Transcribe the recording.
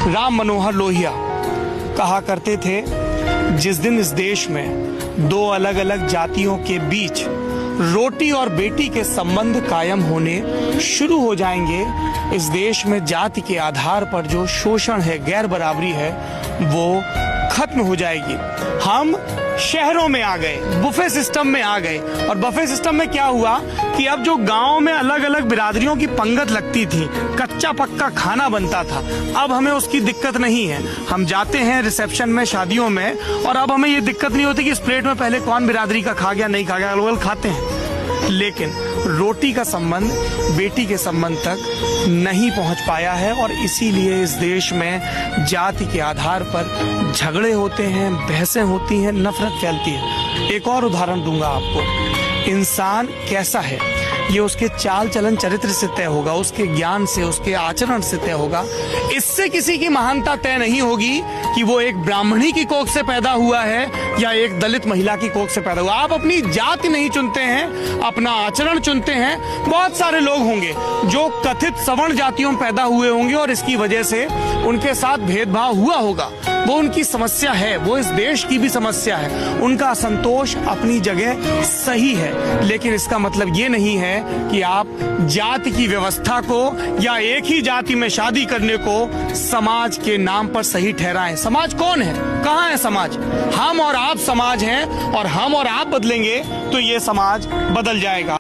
राम मनोहर लोहिया कहा करते थे, जिस दिन इस देश में दो अलग अलग जातियों के बीच रोटी और बेटी के संबंध कायम होने शुरू हो जाएंगे, इस देश में जाति के आधार पर जो शोषण है, गैर बराबरी है, वो खत्म हो जाएगी। हम शहरों में आ गए, बुफे सिस्टम में आ गए, और बुफे सिस्टम में क्या हुआ कि अब जो गांव में अलग अलग बिरादरियों की पंगत लगती थी, कच्चा पक्का खाना बनता था, अब हमें उसकी दिक्कत नहीं है। हम जाते हैं रिसेप्शन में, शादियों में, और अब हमें ये दिक्कत नहीं होती कि इस प्लेट में पहले कौन बिरादरी का खा गया, नहीं खा गया, लोग खाते हैं। लेकिन रोटी का संबंध बेटी के संबंध तक नहीं पहुंच पाया है, और इसीलिए इस देश में जाति के आधार पर झगड़े होते हैं, बहसें होती हैं, नफरत फैलती है। एक और उदाहरण दूंगा आपको। इंसान कैसा है ये उसके चाल चलन चरित्र से तय होगा, उसके ज्ञान से, उसके आचरण से तय होगा। इससे किसी की महानता तय नहीं होगी कि वो एक ब्राह्मणी की कोख से पैदा हुआ है या एक दलित महिला की कोख से पैदा हुआ। आप अपनी जाति नहीं चुनते हैं, अपना आचरण चुनते हैं। बहुत सारे लोग होंगे जो कथित सवर्ण जातियों में पैदा हुए होंगे और इसकी वजह से उनके साथ भेदभाव हुआ होगा। वो उनकी समस्या है, वो इस देश की भी समस्या है। उनका असंतोष अपनी जगह सही है, लेकिन इसका मतलब ये नहीं है कि आप जाति की व्यवस्था को या एक ही जाति में शादी करने को समाज के नाम पर सही ठहराएं। समाज कौन है? कहाँ है समाज? हम और आप समाज हैं, और हम और आप बदलेंगे तो ये समाज बदल जाएगा।